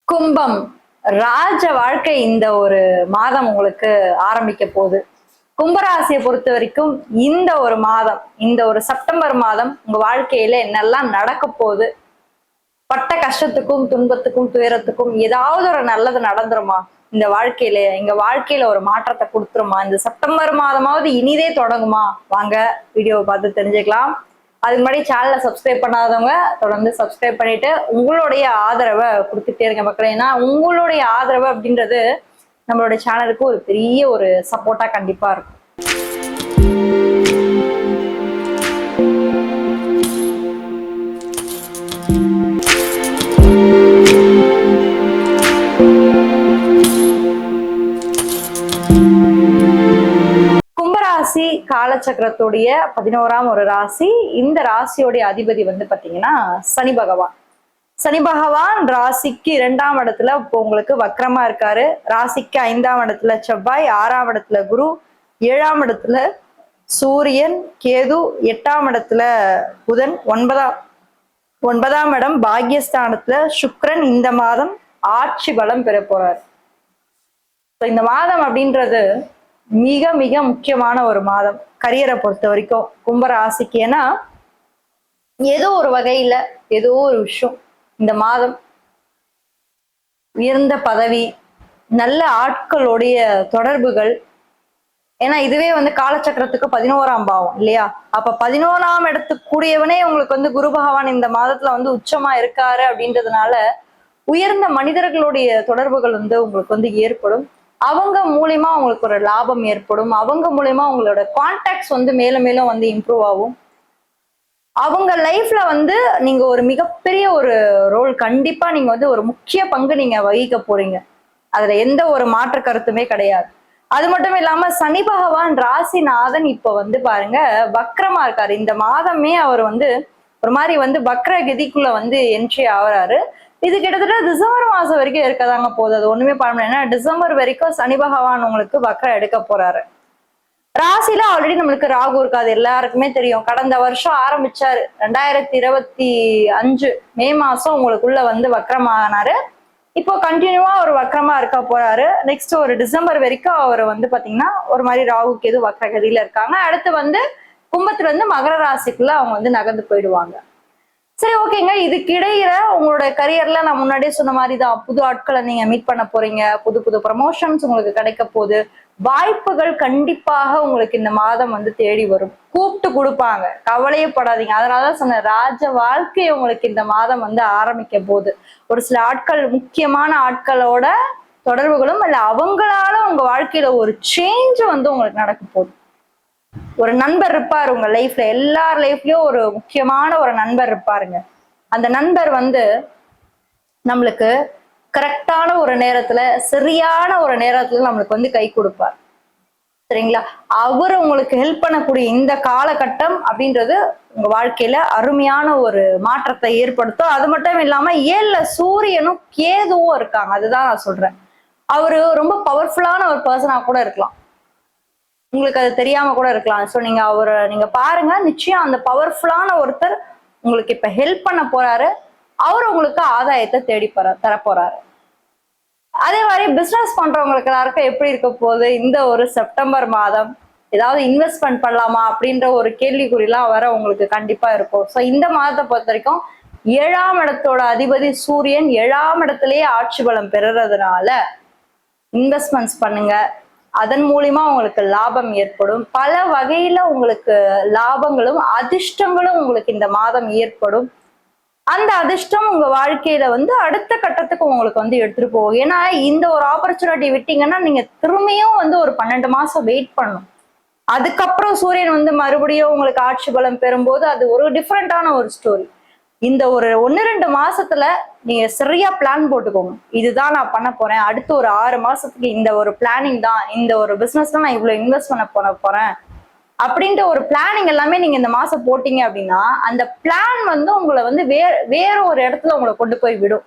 கும்பம் ராஜ வாழ்க்கை இந்த ஒரு மாதம் உங்களுக்கு ஆரம்பிக்க போகுது. கும்பராசியை பொறுத்த வரைக்கும் இந்த ஒரு மாதம், இந்த ஒரு செப்டம்பர் மாதம் உங்க வாழ்க்கையில என்னெல்லாம் நடக்க போகுது, பட்ட கஷ்டத்துக்கும் துன்பத்துக்கும் துயரத்துக்கும் ஏதாவது ஒரு நல்லது நடந்துருமா, இந்த வாழ்க்கையில எங்க வாழ்க்கையில ஒரு மாற்றத்தை கொடுத்துருமா, இந்த செப்டம்பர் மாதமாவது இனிதே தொடங்குமா? வாங்க வீடியோவை பார்த்து தெரிஞ்சுக்கலாம். அதுக்கு முன்னாடி சேனலை சப்ஸ்கிரைப் பண்ணாதவங்க தொடர்ந்து சப்ஸ்கிரைப் பண்ணிட்டு உங்களுடைய ஆதரவை கொடுத்துட்டே இருக்க மக்களே. ஏன்னா உங்களுடைய ஆதரவு அப்படின்றது நம்மளுடைய சேனலுக்கு ஒரு பெரிய ஒரு சப்போர்ட்டா கண்டிப்பா இருக்கும். கும்பராசி காலச்சக்கரத்துடைய 11ஆம் ஒரு ராசி. இந்த ராசியோடைய அதிபதி பாத்தீங்கன்னா சனி பகவான். சனி பகவான் ராசிக்கு 2ஆம் இடத்துல இப்போ உங்களுக்கு வக்ரமா இருக்காரு. ராசிக்கு 5ஆம் இடத்துல செவ்வாய், 6ஆம் இடத்துல குரு, 7ஆம் இடத்துல சூரியன், கேது, 8ஆம் இடத்துல புதன், 9ஆம் இடம் பாக்யஸ்தானத்துல சுக்கிரன் இந்த மாதம் ஆட்சி பலம் பெற போறாரு. இந்த மாதம் அப்படின்றது மிக மிக முக்கியமான ஒரு மாதம் கரியரை பொறுத்த வரைக்கும் கும்பராசிக்கு. ஏன்னா ஏதோ ஒரு வகையில ஏதோ ஒரு விஷயம் இந்த மாதம் உயர்ந்த பதவி, நல்ல ஆட்களுடைய தொடர்புகள். ஏன்னா இதுவே காலச்சக்கரத்துக்கு 11ஆம் பாவம் இல்லையா? அப்ப 11ஆம் இடத்துக்கு கூடியவனே உங்களுக்கு குரு பகவான் இந்த மாதத்துல உச்சமா இருக்காரு அப்படின்றதுனால உயர்ந்த மனிதர்களுடைய தொடர்புகள் உங்களுக்கு ஏற்படும். அவங்க மூலியமா உங்களுக்கு ஒரு லாபம் ஏற்படும். அவங்க மூலியமா உங்களோட கான்டாக்ட்ஸ் மேலும் மேலும் இம்ப்ரூவ் ஆகும். அவங்க லைஃப்ல நீங்க ஒரு மிகப்பெரிய ஒரு ரோல் கண்டிப்பா நீங்க ஒரு முக்கிய பங்கு நீங்க வகிக்க போறீங்க. அதுல எந்த ஒரு மாற்று கருத்துமே கிடையாது. அது மட்டும் இல்லாம சனி பகவான் ராசிநாதன் இப்ப பாருங்க வக்ரமா இருக்காரு. இந்த மாதமே அவர் ஒரு மாதிரி வக்ர கதிக்குள்ள என்ட்ரி ஆகுறாரு. இது கிட்டத்தட்ட டிசம்பர் மாசம் வரைக்கும் இருக்கதாங்க போகுது. அது ஒண்ணுமே பண்ண முடியாது. ஏன்னா டிசம்பர் வரைக்கும் சனி பகவான் உங்களுக்கு வக்ரம் எடுக்க போறாரு. ராசியில ஆல்ரெடி நம்மளுக்கு ராகு இருக்காது, எல்லாருக்குமே தெரியும். கடந்த வருஷம் ஆரம்பிச்சாரு 2025 மே மாசம் உங்களுக்குள்ள வக்ரமானாரு. இப்போ கண்டினியூவா ஒரு வக்ரமா இருக்க போறாரு. நெக்ஸ்ட் ஒரு டிசம்பர் வரைக்கும் அவர் பாத்தீங்கன்னா ஒரு மாதிரி ராகுக்கு எது வக்ரகதியில இருக்காங்க. அடுத்து கும்பத்துல மகர ராசிக்குள்ள அவங்க நகர்ந்து போயிடுவாங்க. சரி, ஓகேங்க. இதுக்கு இடையில உங்களோட கரியர்ல நான் முன்னாடியே சொன்ன மாதிரிதான் புது ஆட்களை நீங்க மீட் பண்ண போறீங்க. புது புது ப்ரமோஷன்ஸ் உங்களுக்கு கிடைக்க போகுது. வாய்ப்புகள் கண்டிப்பாக உங்களுக்கு இந்த மாதம் தேடி வரும். கூப்பிட்டு கொடுப்பாங்க, கவலையே படாதீங்க. அதனாலதான் சொன்ன ராஜ வாழ்க்கை உங்களுக்கு இந்த மாதம் ஆரம்பிக்க போகுது. ஒரு சில ஆட்கள், முக்கியமான ஆட்களோட தொடர்புகளும் இல்ல அவங்களால உங்க வாழ்க்கையில ஒரு சேஞ்ச் உங்களுக்கு நடக்க போகுது. ஒரு நண்பர் இருப்பாரு உங்க லைஃப்ல, எல்லார் லைஃப்லயும் ஒரு முக்கியமான ஒரு நண்பர் இருப்பாருங்க. அந்த நண்பர் நம்மளுக்கு கரெக்டான ஒரு நேரத்துல, சரியான ஒரு நேரத்துல நம்மளுக்கு கை கொடுப்பார். சரிங்களா? அவரு உங்களுக்கு ஹெல்ப் பண்ணக்கூடிய இந்த காலகட்டம் அப்படின்றது உங்க வாழ்க்கையில அருமையான ஒரு மாற்றத்தை ஏற்படுத்தும். அது மட்டும் இல்லாம 7ல சூரியனும் கேதுவும் இருக்காங்க. அதுதான் நான் சொல்றேன். அவரு ரொம்ப பவர்ஃபுல்லான ஒரு பர்சனா கூட இருக்கலாம், உங்களுக்கு அது தெரியாம கூட இருக்கலாம். ஸோ நீங்க பாருங்க, நிச்சயம் அந்த பவர்ஃபுல்லான ஒருத்தர் உங்களுக்கு இப்ப ஹெல்ப் பண்ண போறாரு. அவர் உங்களுக்கு ஆதாயத்தை தேடி தர போறாரு. அதே மாதிரி பிசினஸ் பண்றவங்களுக்கு எல்லாருக்கும் எப்படி இருக்க போகுது இந்த ஒரு செப்டம்பர் மாதம்? ஏதாவது இன்வெஸ்ட்மெண்ட் பண்ணலாமா அப்படின்ற ஒரு கேள்விக்குறிலாம் வர உங்களுக்கு கண்டிப்பா இருக்கும். ஸோ இந்த மாதத்தை பொறுத்த வரைக்கும் 7ஆம் இடத்தோட அதிபதி சூரியன் 7ஆம் இடத்திலேயே ஆட்சி பலம் பெறுறதுனால இன்வெஸ்ட்மெண்ட்ஸ் பண்ணுங்க. அதன் மூலியமா உங்களுக்கு லாபம் ஏற்படும். பல வகையில உங்களுக்கு லாபங்களும் அதிர்ஷ்டங்களும் உங்களுக்கு இந்த மாதம் ஏற்படும். அந்த அதிர்ஷ்டம் உங்க வாழ்க்கையில அடுத்த கட்டத்துக்கு உங்களுக்கு எடுத்துட்டு போகும். ஏன்னா இந்த ஒரு ஆப்பர்ச்சுனிட்டி விட்டீங்கன்னா நீங்க திரும்பியும் ஒரு 12 மாசம் வெயிட் பண்ணணும். அதுக்கப்புறம் சூரியன் மறுபடியும் உங்களுக்கு ஆட்சி பலம் பெறும்போது அது ஒரு டிஃப்ரெண்டான ஒரு ஸ்டோரி. இந்த ஒரு 1-2 மாசத்துல நீங்க சரியா பிளான் போட்டுக்கோங்க. இதுதான் நான் பண்ண போறேன், அடுத்து ஒரு 6 மாசத்துக்கு இந்த ஒரு பிளானிங் தான், இந்த ஒரு பிசினஸ்ல நான் இவ்வளவு இன்வெஸ்ட் பண்ண போறேன் அப்படின்ற ஒரு பிளானிங் எல்லாமே நீங்க இந்த மாசம் போட்டீங்க அப்படின்னா அந்த பிளான் உங்களை வேற ஒரு இடத்துல உங்களை கொண்டு போய் விடும்.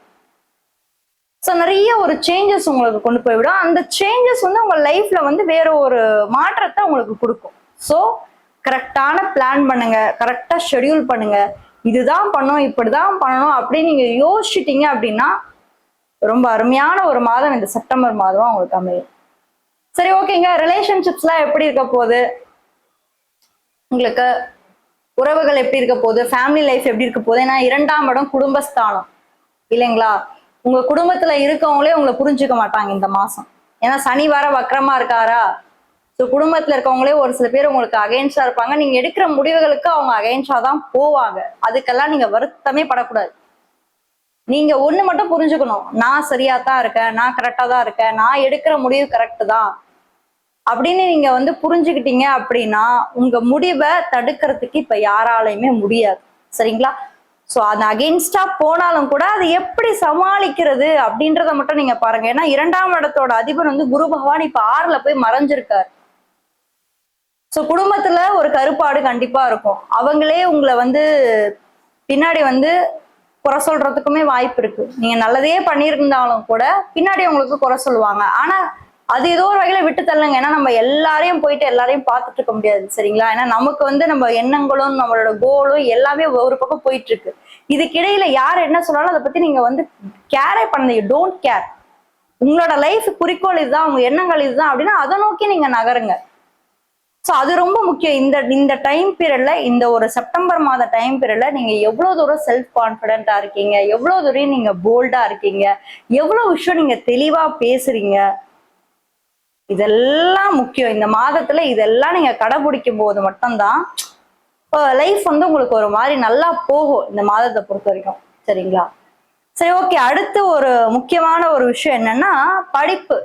ஸோ நிறைய ஒரு சேஞ்சஸ் உங்களுக்கு கொண்டு போய் விடும். அந்த சேஞ்சஸ் உங்க லைஃப்ல வேற ஒரு மாற்றத்தை உங்களுக்கு கொடுக்கும். ஸோ கரெக்டான பிளான் பண்ணுங்க, கரெக்டா ஷெட்யூல் பண்ணுங்க. இதுதான் பண்ணணும், இப்படிதான் பண்ணணும் அப்படின்னு நீங்க யோசிச்சிட்டீங்க அப்படின்னா ரொம்ப அருமையான ஒரு மாதம் இந்த செப்டம்பர் மாதம் உங்களுக்கு அமையும். சரி, ஓகேங்க. ரிலேஷன்ஷிப்ஸ்லாம் எப்படி இருக்க போகுது உங்களுக்கு? உறவுகள் எப்படி இருக்க போகுது? ஃபேமிலி லைஃப் எப்படி இருக்க போகுது? ஏன்னா 2ஆம் இடம் குடும்பஸ்தானம் இல்லைங்களா? உங்க குடும்பத்துல இருக்கவங்களே உங்களை புரிஞ்சுக்க மாட்டாங்க இந்த மாசம். ஏன்னா சனி வர வக்கரமா இருக்காரா? ஸோ குடும்பத்துல இருக்கவங்களே ஒரு சில பேர் உங்களுக்கு அகைன்ஸ்டா இருப்பாங்க. நீங்க எடுக்கிற முடிவுகளுக்கு அவங்க அகைன்ஸ்டா தான் போவாங்க. அதுக்கெல்லாம் நீங்க வருத்தமே படக்கூடாது. நீங்க ஒண்ணு மட்டும் புரிஞ்சுக்கணும். நான் சரியா தான் இருக்கேன், நான் கரெக்டா தான் இருக்கேன், நான் எடுக்கிற முடிவு கரெக்ட் தான் அப்படின்னு நீங்க வந்து புரிஞ்சுக்கிட்டீங்க அப்படின்னா உங்க முடிவை தடுக்கிறதுக்கு இப்ப யாராலையுமே முடியாது. சரிங்களா? சோ அது அகெயின்ஸ்டா போனாலும் கூட அது எப்படி சமாளிக்கிறது அப்படின்றத மட்டும் நீங்க பாருங்க. ஏன்னா 2ஆம் இடத்தோட அதிபர் வந்து குரு பகவான் இப்ப 6ல போய் மறைஞ்சிருக்காரு. சோ குடும்பத்துல ஒரு கருப்பாடு கண்டிப்பா இருக்கும். அவங்களே உங்களை வந்து பின்னாடி வந்து குறை சொல்றதுக்குமே வாய்ப்பு இருக்கு. நீங்க நல்லதே பண்ணியிருந்தாலும் கூட பின்னாடி உங்களுக்கு குறை சொல்லுவாங்க. ஆனா அது ஏதோ ஒரு வகையில விட்டு தள்ளுங்க. ஏன்னா நம்ம எல்லாரையும் போயிட்டு எல்லாரையும் பார்த்துட்டு இருக்க முடியாது. சரிங்களா? ஏன்னா நமக்கு வந்து நம்ம எண்ணங்களும் நம்மளோட கோலும் எல்லாமே ஒரு பக்கம் போயிட்டு இருக்கு. இதுக்கிடையில யார் என்ன சொன்னாலும் அதை பத்தி நீங்க வந்து கேரே பண்ணீங்க. Don't care. உங்களோட லைஃப் குறிக்கோள் இதுதான், உங்க எண்ணங்கள் இதுதான் அப்படின்னா அதை நோக்கி நீங்க நகருங்க. சோ அது ரொம்ப முக்கியம். இந்த டைம் பீரியட்ல, இந்த ஒரு செப்டம்பர் மாத டைம் பீரியட்ல நீங்க எவ்வளவு தூரம் செல்ஃப் கான்பிடென்டா இருக்கீங்க, எவ்வளவு தூரம் நீங்க போல்டா இருக்கீங்க, எவ்வளவு விஷயம் நீங்க தெளிவா பேசுறீங்க, இதெல்லாம் முக்கியம். இந்த மாதத்துல இதெல்லாம் நீங்க கடைபிடிக்கும் போது மட்டும்தான் லைஃப் வந்து உங்களுக்கு ஒரு மாதிரி நல்லா போகும் இந்த மாதத்தை பொறுத்த வரைக்கும். சரிங்களா? சரி, ஓகே. அடுத்து ஒரு முக்கியமான ஒரு விஷயம் என்னன்னா படிப்பு,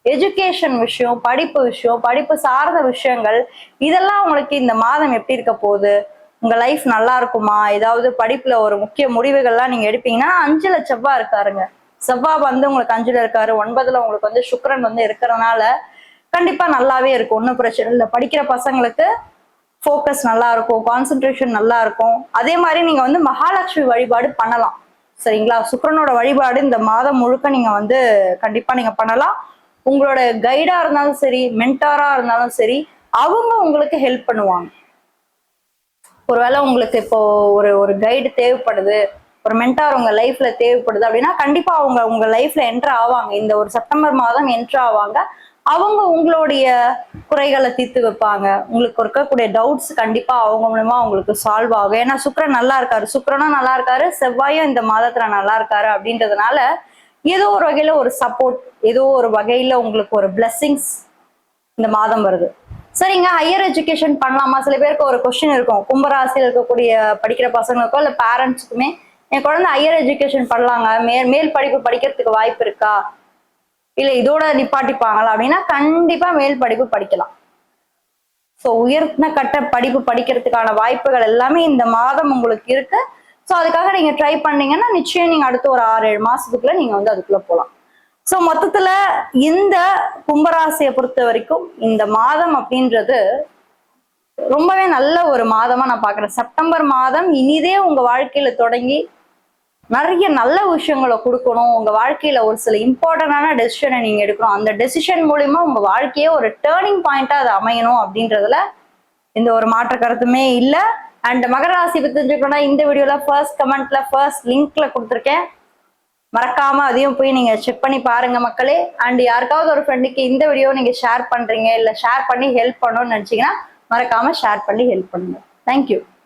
எஜுகேஷன் விஷயம், படிப்பு விஷயம், படிப்பு சார்ந்த விஷயங்கள், இதெல்லாம் உங்களுக்கு இந்த மாதம் எப்படி இருக்க போகுது? உங்க லைஃப் நல்லா இருக்குமா? ஏதாவது படிப்புல ஒரு முக்கிய முடிவுகள்லாம் நீங்க எடுப்பீங்கன்னா 5ல செவ்வாய் இருக்காருங்க. செவ்வாய் வந்து உங்களுக்கு 5ல இருக்காரு. 9ல உங்களுக்கு வந்து சுக்கிரன் வந்து இருக்கிறதுனால கண்டிப்பா நல்லாவே இருக்கும். ஒன்றும் பிரச்சனை இல்லை. படிக்கிற பசங்களுக்கு ஃபோக்கஸ் நல்லா இருக்கும், கான்சென்ட்ரேஷன் நல்லா இருக்கும். அதே மாதிரி நீங்க வந்து மகாலட்சுமி வழிபாடு பண்ணலாம். சரிங்களா? சுக்கிரனோட வழிபாடு இந்த மாதம் முழுக்க நீங்க வந்து கண்டிப்பா நீங்க பண்ணலாம். உங்களோட கைடா இருந்தாலும் சரி, மென்டாரா இருந்தாலும் சரி, அவங்க உங்களுக்கு ஹெல்ப் பண்ணுவாங்க. ஒருவேளை உங்களுக்கு இப்போ ஒரு ஒரு கைடு தேவைப்படுது, ஒரு மென்டார் உங்க லைஃப்ல தேவைப்படுது அப்படின்னா கண்டிப்பா அவங்க உங்க லைஃப்ல என்ட்ரு ஆவாங்க. இந்த ஒரு செப்டம்பர் மாதம் என்ட்ரு ஆவாங்க. அவங்க உங்களுடைய குறைகளை தீர்த்து வைப்பாங்க. உங்களுக்கு இருக்கக்கூடிய டவுட்ஸ் கண்டிப்பா அவங்க மூலமா உங்களுக்கு சால்வ் ஆகும். ஏன்னா சுக்கிரன் நல்லா இருக்காரு, சுக்கிரனும் நல்லா இருக்காரு, செவ்வாயும் இந்த மாதத்துல நல்லா இருக்காரு அப்படின்றதுனால ஏதோ ஒரு வகையில ஒரு சப்போர்ட், ஏதோ ஒரு வகையில உங்களுக்கு ஒரு பிளெஸிங்ஸ் இந்த மாதம் வருது. சரிங்க, ஹையர் எஜுகேஷன் பண்ணலாமா? சில பேருக்கு ஒரு கொஸ்டின் இருக்கும். கும்பராசியில் இருக்கக்கூடிய படிக்கிற பசங்களுக்கோ இல்ல பேரண்ட்ஸுக்குமே, என் குழந்தை ஹையர் எஜுகேஷன் பண்ணலாங்க, மேல் படிப்பு படிக்கிறதுக்கு வாய்ப்பு இருக்கா, இல்ல இதோட நிப்பாட்டிப்பாங்களா அப்படின்னா கண்டிப்பா மேல் படிப்பு படிக்கலாம். சோ உயர்ந்த கட்ட படிப்பு படிக்கிறதுக்கான வாய்ப்புகள் எல்லாமே இந்த மாதம் உங்களுக்கு இருக்கு. சோ அதுக்காக நீங்க ட்ரை பண்ணீங்கன்னா நிச்சயம் நீங்க அடுத்த ஒரு 6-7 மாசத்துக்குள்ள நீங்க வந்து அதுக்குள்ள போலாம். சோ மொத்தத்துல இந்த கும்பராசியை பொறுத்த வரைக்கும் இந்த மாதம் அப்படின்றது ரொம்பவே நல்ல ஒரு மாதமா நான் பாக்குறேன். செப்டம்பர் மாதம் இனிதே உங்க வாழ்க்கையில தொடங்கி நிறைய நல்ல விஷயங்களை கொடுக்கணும். உங்க வாழ்க்கையில ஒரு சில இம்பார்ட்டன்டான டெசிஷனை நீங்க எடுக்கணும். அந்த டெசிஷன் மூலியமா உங்க வாழ்க்கையே ஒரு டேர்னிங் பாயிண்டா அது அமையணும் அப்படின்றதுல எந்த ஒரு மாற்ற கருத்துமே இல்ல. அண்ட் மகர ராசி பத்தி தெரிஞ்சுக்கணும்னா இந்த வீடியோல ஃபர்ஸ்ட் கமெண்ட்ல ஃபர்ஸ்ட் லிங்க்ல கொடுத்துருக்கேன். மறக்காம அதையும் போய் நீங்க செக் பண்ணி பாருங்க மக்களே. அண்ட் யாருக்காவது ஒரு ஃப்ரெண்டுக்கு இந்த வீடியோ நீங்க ஷேர் பண்றீங்க, இல்ல ஷேர் பண்ணி ஹெல்ப் பண்ணணும்னு நினைச்சீங்கன்னா மறக்காம ஷேர் பண்ணி ஹெல்ப் பண்ணுங்க. தேங்க்யூ.